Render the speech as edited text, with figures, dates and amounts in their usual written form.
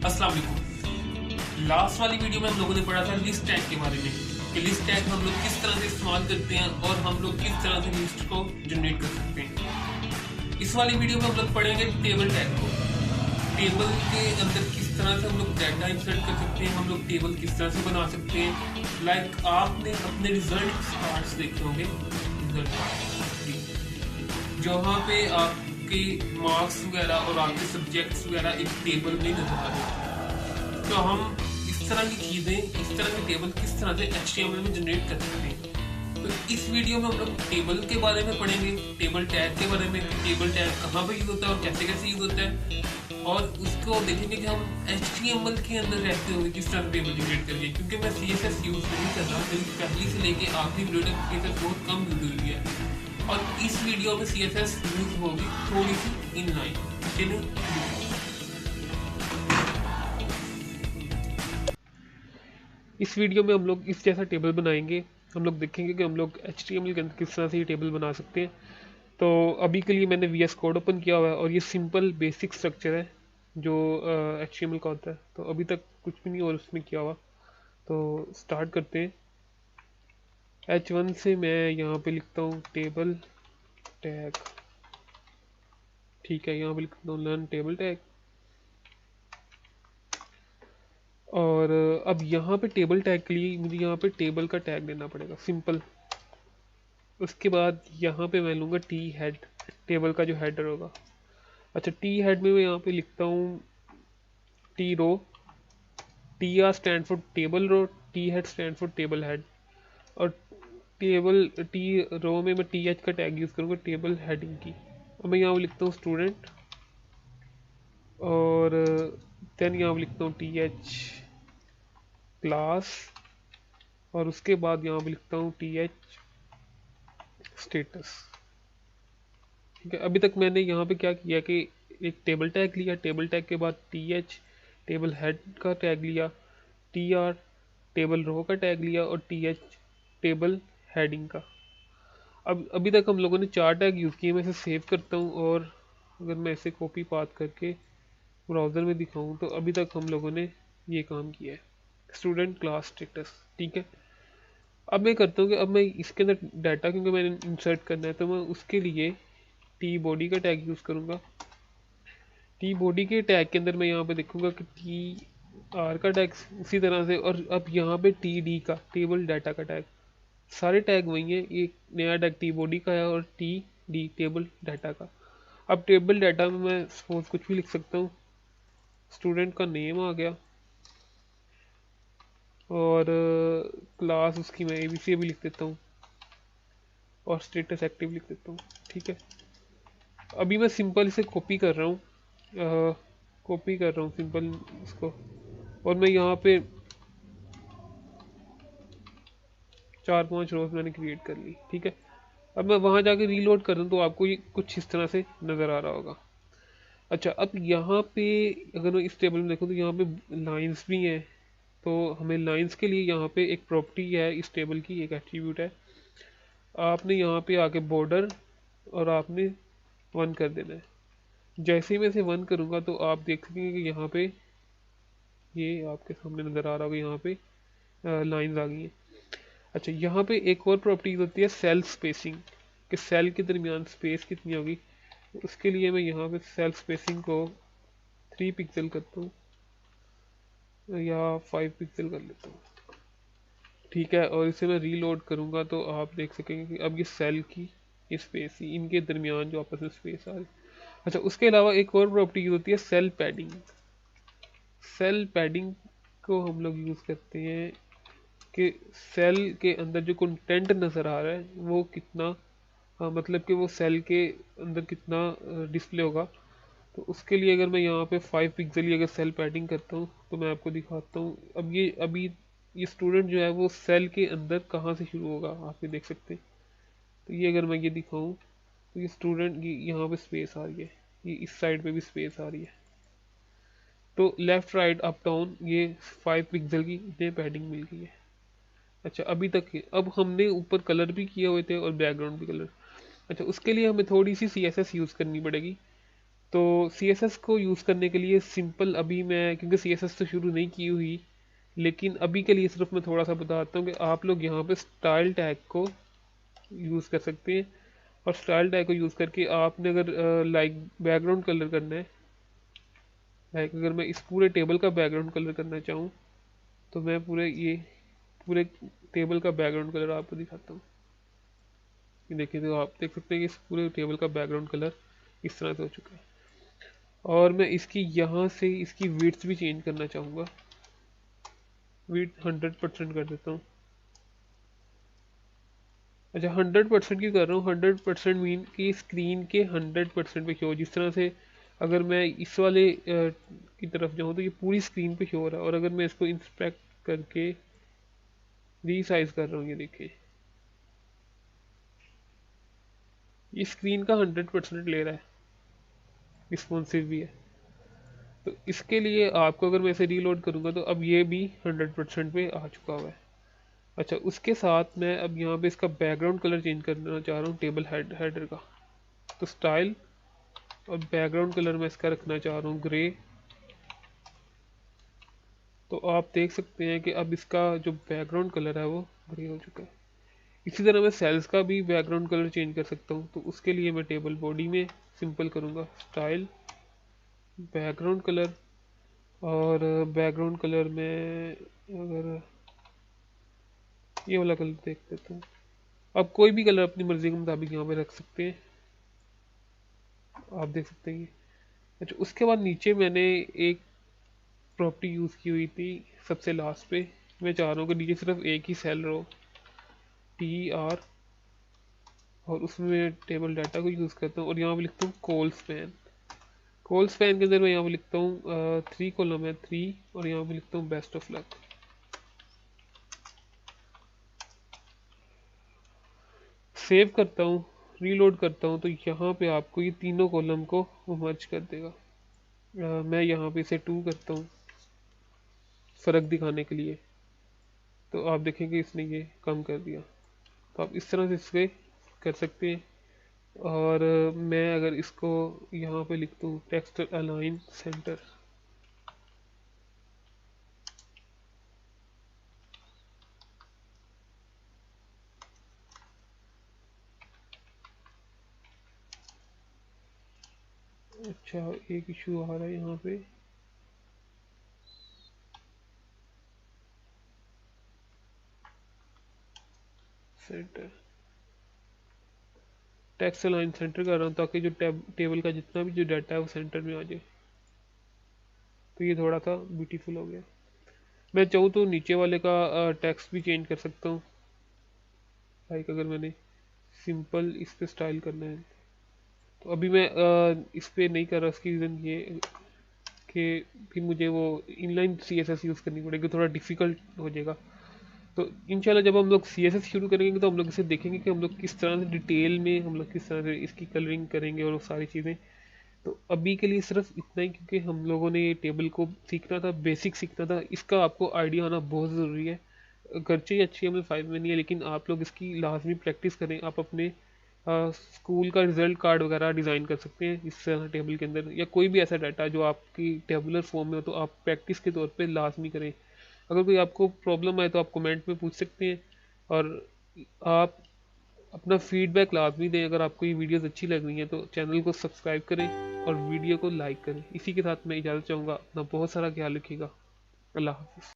अस्सलाम वालेकुम। लास्ट वाली वीडियो में हम लोगों ने पढ़ा था लिस्ट टैग के बारे में कि लिस्ट टैग हम लोग किस तरह से इस्तेमाल करते हैं और हम लोग किस तरह से लिस्ट को जनरेट कर सकते हैं। इस वाली वीडियो में हम लोग पढ़ेंगे टेबल टैग को। टेबल के अंदर किस तरह से हम लोग डाटा इंसर्ट कर सकते हैं, हम लोग टेबल किस तरह से बना सकते हैं। लाइक आपने अपने रिजल्ट पार्ट्स देखे होंगे, रिजल्ट पार्ट जहाँ पे आपके मार्क्स वगैरह और आपके सब्जेक्ट्स वगैरह एक टेबल में नजर आ रहे हैं। तो हम इस तरह की चीजें, इस तरह के टेबल किस तरह से HTML में जनरेट कर सकते हैं। तो इस वीडियो में हम लोग टेबल के बारे में पढ़ेंगे, टेबल टैग के बारे में, टेबल टैग कहाँ पे यूज होता है और कैसे कैसे यूज होता है, और उसको देखेंगे कि हम HTML के अंदर रहते हुए किस तरह टेबल जनरेट करेंगे। क्योंकि मैं CSS यूज नहीं कर रहा, मेरी पहली से लेके आखिरी वीडियो तक CSS बहुत कम यूज हुई है और इस वीडियो में CSS यूज होगी थोड़ी सी इनलाइन। इस वीडियो में हम लोग इस जैसा टेबल बनाएंगे। हम लोग देखेंगे कि हम लोग HTML के अंदर किस तरह से ये टेबल बना सकते हैं। तो अभी के लिए मैंने VS कोड ओपन किया हुआ है और ये सिंपल बेसिक स्ट्रक्चर है जो HTML का होता है। तो अभी तक कुछ भी नहीं और उसमें किया हुआ, तो स्टार्ट करते हैं। H1 से मैं यहाँ पे लिखता हूँ टेबल टैग, ठीक है। यहाँ पे लिखता हूँ लर्न टेबल टैग, और अब यहाँ पे टेबल टैग के लिए मुझे यहाँ पे टेबल का टैग देना पड़ेगा, सिंपल। उसके बाद यहाँ पे मैं लूँगा टी हेड, टेबल का जो हेडर होगा। अच्छा, टी हेड में मैं यहाँ पे लिखता हूँ T row, T R stand for table row, T head stand for table head, और टेबल टी रो में मैं टी एच का टैग यूज़ करूँगा टेबल हेडिंग की। अब मैं यहाँ लिखता हूँ स्टूडेंट, और देन यहाँ लिखता हूँ टी एच क्लास, और उसके बाद यहाँ पे लिखता हूँ टी एच स्टेटस, ठीक है। अभी तक मैंने यहाँ पे क्या किया कि एक टेबल टैग लिया, टेबल टैग के बाद टी एच टेबल हेड का टैग लिया, टी आर टेबल रो का टैग लिया, और टी एच टेबल हेडिंग का। अब अभी तक हम लोगों ने 4 टैग यूज़ किए। मैं इसे सेव करता हूँ और अगर मैं इसे कॉपी पाथ करके ब्राउज़र में दिखाऊँ तो अभी तक हम लोगों ने ये काम किया है, स्टूडेंट क्लास स्टेटस, ठीक है। अब मैं करता हूँ कि अब मैं इसके अंदर डाटा, क्योंकि मैंने इंसर्ट करना है, तो मैं उसके लिए टी बॉडी का टैग यूज़ करूँगा। टी बॉडी के टैग के अंदर मैं यहाँ पे देखूँगा कि टी आर का टैग उसी तरह से, और अब यहाँ पे टी डी का टेबल डाटा का टैग, सारे टैग वही हैं। एक नया टैग टी बॉडी का है और टी डी टेबल डाटा का। अब टेबल डाटा में मैं सपोज कुछ भी लिख सकता हूँ, स्टूडेंट का नेम आ गया, और क्लास उसकी मैं ABC भी लिख देता हूँ, और स्टेटस एक्टिव लिख देता हूँ, ठीक है। अभी मैं सिंपल इसे कॉपी कर रहा हूँ, कॉपी कर रहा हूँ सिंपल इसको, और मैं यहाँ पे 4-5 रोज मैंने क्रिएट कर ली, ठीक है। अब मैं वहाँ जाके रीलोड कर दूँ तो आपको ये कुछ इस तरह से नज़र आ रहा होगा। अच्छा, अब यहाँ पे अगर मैं इस टेबल में देखूँ तो यहाँ पे लाइंस भी हैं। तो हमें लाइंस के लिए यहाँ पे एक प्रॉपर्टी है इस टेबल की, एक एट्रीब्यूट है। आपने यहाँ पे आके बॉर्डर और आपने 1 कर देना है। जैसे ही मैं इसे 1 करूँगा तो आप देख सकेंगे कि यहाँ पे ये आपके सामने नज़र आ रहा होगा, यहाँ पे लाइंस आ गई हैं। अच्छा, यहाँ पे एक और प्रॉपर्टी होती है सेल स्पेसिंग, कि सेल के दरमियान स्पेस कितनी होगी। उसके लिए मैं यहाँ पे सेल स्पेसिंग को 3 पिक्सल करता हूँ या 5 पिक्सल कर लेता हूँ, ठीक है। और इसे मैं रीलोड करूँगा तो आप देख सकेंगे कि अब ये सेल की स्पेस ही, इनके दरमियान जो आपस में स्पेस आ रही। अच्छा, उसके अलावा एक और प्रॉपर्टी होती है सेल पैडिंग। सेल पैडिंग को हम लोग यूज़ करते हैं कि सेल के अंदर जो कंटेंट नज़र आ रहा है वो कितना, मतलब कि वो सेल के अंदर कितना डिस्प्ले होगा। तो उसके लिए अगर मैं यहाँ पे 5 पिक्सल की अगर सेल पैडिंग करता हूँ तो मैं आपको दिखाता हूँ। अब ये अभी ये स्टूडेंट जो है वो सेल के अंदर कहाँ से शुरू होगा, आप ये देख सकते हैं। तो ये अगर मैं ये दिखाऊँ तो ये स्टूडेंट की यहाँ पे स्पेस आ रही है, ये इस साइड पे भी स्पेस आ रही है। तो लेफ़्ट राइट अप डाउन ये 5 पिक्सल की इतने पैडिंग मिल गई है। अच्छा, अभी तक है। अब हमने ऊपर कलर भी किए हुए थे और बैकग्राउंड भी कलर। अच्छा, उसके लिए हमें थोड़ी सी CSS यूज़ करनी पड़ेगी। तो CSS को यूज़ करने के लिए सिंपल, अभी मैं क्योंकि CSS तो शुरू नहीं की हुई, लेकिन अभी के लिए सिर्फ मैं थोड़ा सा बताता हूँ कि आप लोग यहाँ पे स्टाइल टैग को यूज़ कर सकते हैं। और स्टाइल टैग को यूज़ करके आपने अगर लाइक बैकग्राउंड कलर करना है, लाइक अगर मैं इस पूरे टेबल का बैकग्राउंड कलर करना चाहूँ, तो मैं पूरे टेबल का बैकग्राउंड कलर आपको दिखाता हूँ। ये देखिए, तो आप देख सकते हैं कि इस पूरे टेबल का बैकग्राउंड कलर इस तरह से हो चुका है। और मैं इसकी यहाँ से इसकी विड्थ भी चेंज करना चाहूँगा, विड्थ 100% कर देता हूँ। अच्छा, 100% क्यों कर रहा हूँ? 100% मीन कि स्क्रीन के 100% पे शो हो। जिस तरह से अगर मैं इस वाले की तरफ जाऊँ तो ये पूरी स्क्रीन पे शो हो रहा है, और अगर मैं इसको इंस्पेक्ट करके रीसाइज कर रहा हूँ, ये देखिए ये स्क्रीन का 100% ले रहा है, रिस्पॉन्सिव भी है। तो इसके लिए आपको, अगर मैं इसे रीलोड करूँगा तो अब ये भी 100% पे आ चुका हुआ है। अच्छा, उसके साथ मैं अब यहाँ पे इसका बैकग्राउंड कलर चेंज करना चाह रहा हूँ टेबल हेडर का। तो स्टाइल और बैकग्राउंड कलर मैं इसका रखना चाह रहा हूँ ग्रे। तो आप देख सकते हैं कि अब इसका जो बैकग्राउंड कलर है वो ग्रे हो चुका है। इसी तरह मैं सेल्स का भी बैकग्राउंड कलर चेंज कर सकता हूँ। तो उसके लिए मैं टेबल बॉडी में सिंपल करूँगा स्टाइल बैकग्राउंड कलर, और बैकग्राउंड कलर में अगर ये वाला कलर देख लेता हूँ। आप कोई भी कलर अपनी मर्जी के मुताबिक यहाँ पे रख सकते हैं, आप देख सकते हैं ये। अच्छा, उसके बाद नीचे मैंने एक प्रॉपर्टी यूज़ की हुई थी सबसे लास्ट पे। मैं चाह रहा हूँ कि नीचे सिर्फ एक ही सेल रहो, TR, और उसमें मैं टेबल डाटा को यूज़ करता हूँ और यहाँ पे लिखता हूँ कोल स्पैन। कोल स्पैन के अंदर मैं यहाँ पे लिखता हूँ 3 कॉलम है 3, और यहाँ पे लिखता हूँ बेस्ट ऑफ लक। सेव करता हूँ, रीलोड करता हूँ, तो यहाँ पे आपको ये तीनों कॉलम को वो मर्ज कर देगा। मैं यहाँ पे इसे 2 करता हूँ फ़र्क दिखाने के लिए, तो आप देखेंगे इसने ये कम कर दिया। तो आप इस तरह से इसे कर सकते हैं। और मैं अगर इसको यहाँ पे लिख दूँ टेक्स्ट अलाइन सेंटर, अच्छा एक इशू आ रहा है यहाँ पे, सेंटर टेक्स्ट अलाइन सेंटर कर रहा हूँ ताकि जो टेबल का जितना भी जो डाटा है वो सेंटर में आ जाए। तो ये थोड़ा सा ब्यूटीफुल हो गया। मैं चाहूँ तो नीचे वाले का टेक्स्ट भी चेंज कर सकता हूँ, लाइक अगर मैंने सिंपल इस पे स्टाइल करना है। तो अभी मैं इस पे नहीं कर रहा, उसकी रीज़न ये कि फिर मुझे वो इनलाइन CSS यूज़ करनी पड़ेगी, थोड़ा डिफिकल्ट हो जाएगा। तो इंशाल्लाह जब हम लोग CSS शुरू करेंगे तो हम लोग इसे देखेंगे कि हम लोग किस तरह से डिटेल में हम लोग किस तरह से इसकी कलरिंग करेंगे और वो सारी चीज़ें। तो अभी के लिए सिर्फ इतना ही, क्योंकि हम लोगों ने ये टेबल को सीखना था, बेसिक सीखना था, इसका आपको आइडिया आना बहुत ज़रूरी है। गर्चे ही अच्छी हमें फ़ायदा में नहीं है, लेकिन आप लोग इसकी लाजमी प्रैक्टिस करें। आप अपने स्कूल का रिजल्ट कार्ड वगैरह डिज़ाइन कर सकते हैं इस टेबल के अंदर, या कोई भी ऐसा डाटा जो आपकी टेबुलर फॉर्म में हो, तो आप प्रैक्टिस के तौर पे लाजमी करें। अगर कोई आपको प्रॉब्लम आए तो आप कमेंट में पूछ सकते हैं, और आप अपना फीडबैक लाजमी दें। अगर आपको ये वीडियोस अच्छी लग रही हैं तो चैनल को सब्सक्राइब करें और वीडियो को लाइक करें। इसी के साथ मैं इजाज़त चाहूँगा, अपना बहुत सारा ख्याल रखिएगा। अल्लाह हाफिज़।